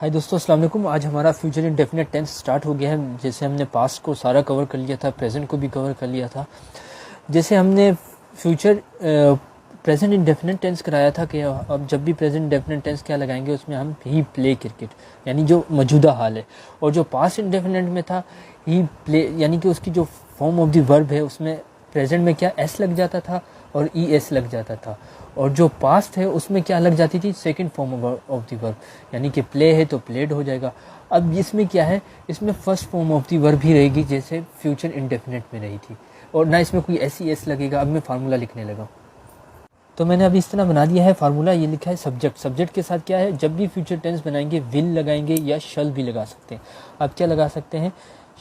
हाय दोस्तों, अस्सलाम वालेकुम। आज हमारा फ्यूचर इंडेफिनिट टेंस स्टार्ट हो गया है। जैसे हमने पास्ट को सारा कवर कर लिया था, प्रेजेंट को भी कवर कर लिया था। जैसे हमने फ्यूचर प्रेजेंट इंडेफिनिट टेंस कराया था कि अब जब भी प्रेजेंट इंडेफिनिट टेंस क्या लगाएंगे उसमें हम ही प्ले क्रिकेट यानी जो मौजूदा हाल है, और जो पास्ट इंडेफिनिट में था ही प्ले यानी कि उसकी जो फॉर्म ऑफ द वर्ब है उसमें प्रेजेंट में क्या एस लग जाता था और ई एस लग जाता था, और जो पास्ट है उसमें क्या लग जाती थी second form of the verb, यानी कि प्ले है तो प्लेड हो जाएगा। अब इसमें क्या है, इसमें first form of the verb ही रहेगी जैसे फ्यूचर इंडेफिनिट में रही थी, और ना इसमें कोई एस ई एस लगेगा। अब मैं फार्मूला लिखने लगा, तो मैंने अभी इस तरह बना दिया है फार्मूला। ये लिखा है सब्जेक्ट, सब्जेक्ट के साथ क्या है, जब भी फ्यूचर टेंस बनाएंगे विल लगाएंगे या शल भी लगा सकते हैं। आप क्या लगा सकते हैं,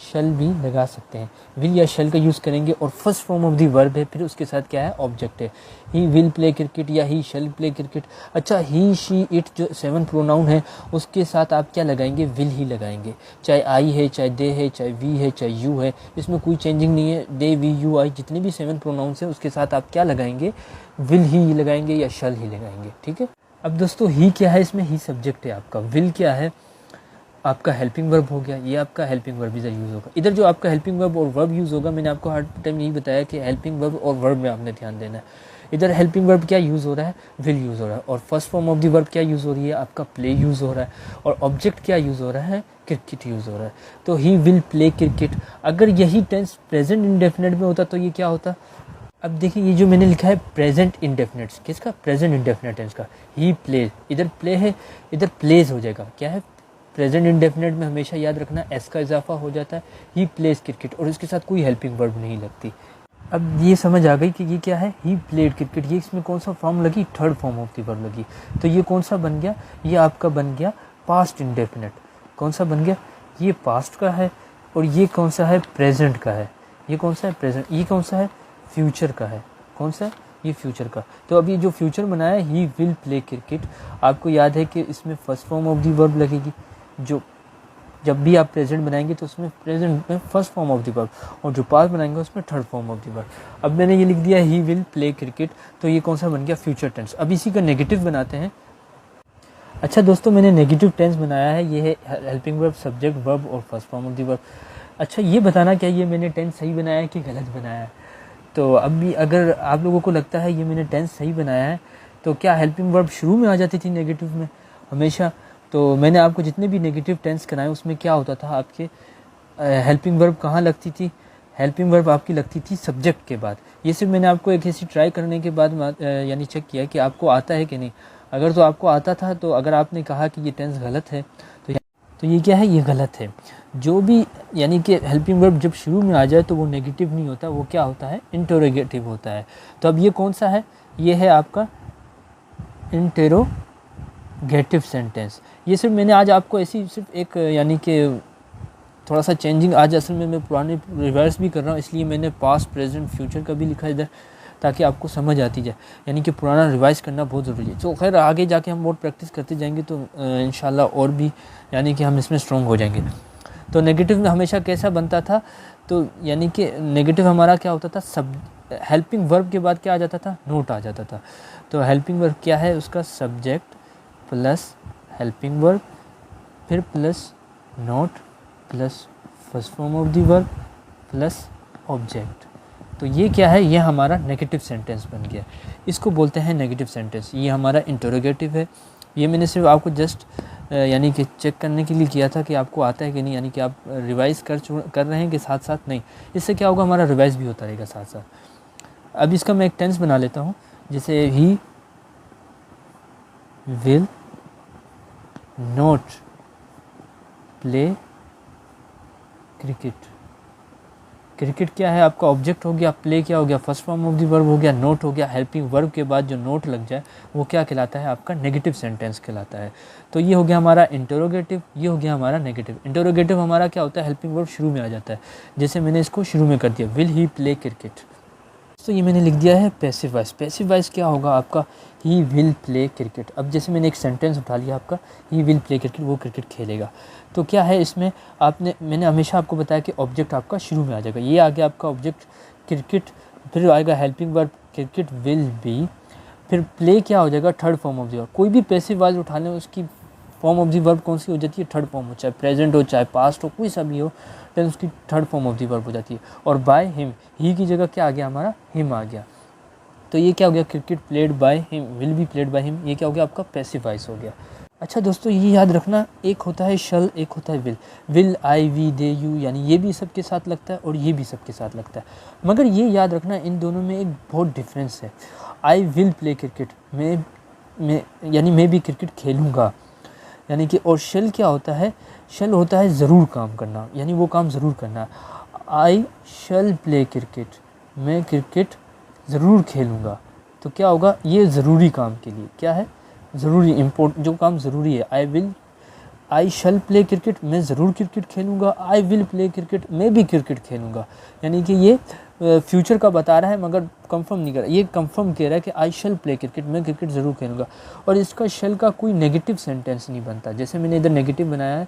शल भी लगा सकते हैं। विल या शल का यूज़ करेंगे और first form of the verb है, फिर उसके साथ क्या है, ऑब्जेक्ट है। ही विल प्ले क्रिकेट या ही शल प्ले क्रिकेट। अच्छा, ही शी इट जो 7 प्रोनाउन है उसके साथ आप क्या लगाएंगे, विल ही लगाएंगे। चाहे आई है, चाहे दे है, चाहे वी है, चाहे यू है, इसमें कोई चेंजिंग नहीं है। दे वी यू आई जितने भी 7 प्रोनाउंस हैं उसके साथ आप क्या लगाएंगे, विल ही लगाएंगे या शल ही लगाएंगे। ठीक है। अब दोस्तों ही क्या है, इसमें ही सब्जेक्ट है आपका। विल क्या है, आपका हेल्पिंग वर्ब हो गया, ये आपका हेल्पिंग वर्ब इधर यूज़ होगा। इधर जो आपका हेल्पिंग वर्ब और वर्ब यूज़ होगा, मैंने आपको हर टाइम यही बताया कि हेल्पिंग वर्ब और वर्ब में आपने ध्यान देना है। इधर हेल्पिंग वर्ब क्या यूज़ हो रहा है, विल यूज़ हो रहा है, और first form of the verb क्या यूज़ हो रही है, आपका प्ले यूज़ हो रहा है, और ऑब्जेक्ट क्या यूज़ हो रहा है, क्रिकेट यूज़ हो रहा है। तो ही विल प्ले क्रिकेट। अगर यही टेंस प्रेजेंट इंडेफिनिट में होता तो ये क्या होता। अब देखिए, ये जो मैंने लिखा है प्रेजेंट इंडेफिनिट, किसका, प्रेजेंट इंडेफिनिट टेंस का। ही प्ले, इधर प्ले है, इधर प्लेज हो जाएगा। क्या है, प्रेजेंट इंडेफिनिट में हमेशा याद रखना एस का इजाफा हो जाता है। ही प्लेज क्रिकेट, और इसके साथ कोई हेल्पिंग वर्ब नहीं लगती। अब ये समझ आ गई कि ये क्या है, ही प्लेड क्रिकेट। ये इसमें कौन सा फॉर्म लगी, third form of the verb लगी। तो ये कौन सा बन गया, ये आपका बन गया पास्ट इंडेफिनिट। कौन सा बन गया, ये पास्ट का है, और ये कौन सा है, प्रेजेंट का है। ये कौन सा है, प्रेजेंट। ये कौन सा है, फ्यूचर का है। कौन सा है, ये फ्यूचर का। तो अब ये जो फ्यूचर बनाया है, ही विल प्ले क्रिकेट, आपको याद है कि इसमें first form of the verb लगेगी। जो जब भी आप प्रेजेंट बनाएंगे तो उसमें प्रेजेंट में first form of the verb, और जो पास्ट बनाएंगे उसमें third form of the verb. अब मैंने ये लिख दिया ही विल प्ले क्रिकेट, तो ये कौन सा बन गया, फ्यूचर टेंस। अब इसी का नेगेटिव बनाते हैं। अच्छा दोस्तों, मैंने नेगेटिव टेंस बनाया है, ये है हेल्पिंग वर्ब, सब्जेक्ट, वर्ब और first form of the verb. अच्छा, ये बताना क्या ये मैंने टेंस सही बनाया है कि गलत बनाया है। तो अब भी अगर आप लोगों को लगता है ये मैंने टेंस सही बनाया है, तो क्या हेल्पिंग वर्ब शुरू में आ जाती थी नेगेटिव में हमेशा। तो मैंने आपको जितने भी नेगेटिव टेंस कराए उसमें क्या होता था, आपके हेल्पिंग वर्ब कहाँ लगती थी, हेल्पिंग वर्ब आपकी लगती थी सब्जेक्ट के बाद। ये सिर्फ मैंने आपको एक ऐसी ट्राई करने के बाद यानी चेक किया कि आपको आता है कि नहीं। अगर तो आपको आता था, तो अगर आपने कहा कि ये टेंस गलत है तो ये क्या है, ये गलत है। जो भी यानी कि हेल्पिंग वर्ब जब शुरू में आ जाए तो वो नेगेटिव नहीं होता, वो क्या होता है, इंटरोगेटिव होता है। तो अब ये कौन सा है, ये है आपका इंटरोगेटिव सेंटेंस। ये सिर्फ मैंने आज आपको ऐसी सिर्फ एक यानी कि थोड़ा सा चेंजिंग, आज असल में मैं पुराने रिवर्स भी कर रहा हूँ, इसलिए मैंने पास्ट प्रेजेंट फ्यूचर का भी लिखा इधर, ताकि आपको समझ आती जाए। यानी कि पुराना रिवाइज करना बहुत ज़रूरी है। तो खैर आगे जाके हम बहुत प्रैक्टिस करते जाएंगे तो इंशाल्लाह और भी यानी कि हम इसमें स्ट्रॉन्ग हो जाएंगे। तो नेगेटिव में हमेशा कैसा बनता था, तो यानी कि नेगेटिव हमारा क्या होता था, सब हेल्पिंग वर्ब के बाद क्या आ जाता था, नोट आ जाता था। तो हेल्पिंग वर्ब क्या है, उसका सब्जेक्ट प्लस हेल्पिंग वर्ब, फिर plus note, plus first form of the verb, plus object. तो ये क्या है, ये हमारा नेगेटिव सेंटेंस बन गया। इसको बोलते हैं नेगेटिव सेंटेंस। ये हमारा इंटरोगेटिव है। ये मैंने सिर्फ आपको जस्ट यानी कि चेक करने के लिए किया था कि आपको आता है कि नहीं, यानी कि आप रिवाइज़ कर रहे हैं कि साथ साथ नहीं। इससे क्या होगा, हमारा रिवाइज़ भी होता रहेगा साथ साथ। अब इसका मैं एक टेंस बना लेता हूँ, जैसे he will not play cricket. Cricket क्या है, आपका ऑब्जेक्ट हो गया, प्ले क्या हो गया, first form of the verb हो गया, नोट हो गया। हेल्पिंग वर्ब के बाद जो नोट लग जाए वो क्या कहलाता है, आपका नेगेटिव सेंटेंस कहलाता है। तो ये हो गया हमारा इंटरोगेटिव, ये हो गया हमारा नेगेटिव। इंटरोगेटिव हमारा क्या होता है, हेल्पिंग वर्ब शुरू में आ जाता है, जैसे मैंने इसको शुरू में कर दिया, विल ही प्ले क्रिकेट। तो ये मैंने लिख दिया है पैसिव वॉइस। पैसिव वॉइस क्या होगा आपका, ही विल प्ले क्रिकेट। अब जैसे मैंने एक सेंटेंस उठा लिया आपका, ही विल प्ले क्रिकेट, वो क्रिकेट खेलेगा। तो क्या है इसमें, मैंने हमेशा आपको बताया कि ऑब्जेक्ट आपका शुरू में आ जाएगा। ये आ गया आपका ऑब्जेक्ट क्रिकेट, फिर आएगा helping verb cricket will be, फिर प्ले क्या हो जाएगा, third form of the verb. कोई भी पैसिव वॉइस उठा लें उसकी फॉर्म ऑफ द वर्ब कौन सी हो जाती है, थर्ड फॉर्म हो, चाहे प्रेजेंट हो चाहे पास्ट हो, कोई सा भी हो, देन उसकी third form of the verb हो जाती है। और बाय हिम, ही की जगह क्या आ गया हमारा, हिम आ गया। तो ये क्या हो गया, cricket played by him, will be played by him, ये क्या हो गया आपका पैसिव वॉइस हो गया। अच्छा दोस्तों, ये याद रखना, एक होता है शल, एक होता है will. Will, I, we, they, you, यानी ये भी सबके साथ लगता है और ये भी सबके साथ लगता है। मगर ये याद रखना, इन दोनों में एक बहुत डिफरेंस है। आई विल प्ले क्रिकेट, मैं यानी मैं भी क्रिकेट खेलूँगा, यानी कि, और शल क्या होता है, शल होता है ज़रूर काम करना, यानी वो काम ज़रूर करना। आई शल प्ले क्रिकेट, मैं क्रिकेट ज़रूर खेलूँगा। तो क्या होगा, ये ज़रूरी काम के लिए, क्या है, ज़रूरी, इम्पोर्टेंट, जो काम ज़रूरी है। आई शल प्ले क्रिकेट, मैं ज़रूर क्रिकेट खेलूँगा। आई विल प्ले क्रिकेट, मैं भी क्रिकेट खेलूँगा। यानी कि ये फ्यूचर का बता रहा है मगर कंफर्म नहीं कर रहा, ये कंफर्म कह रहा है कि आई शल प्ले क्रिकेट, मैं क्रिकेट ज़रूर खेलूँगा। और इसका शल का कोई नेगेटिव सेंटेंस नहीं बनता, जैसे मैंने इधर नेगेटिव बनाया है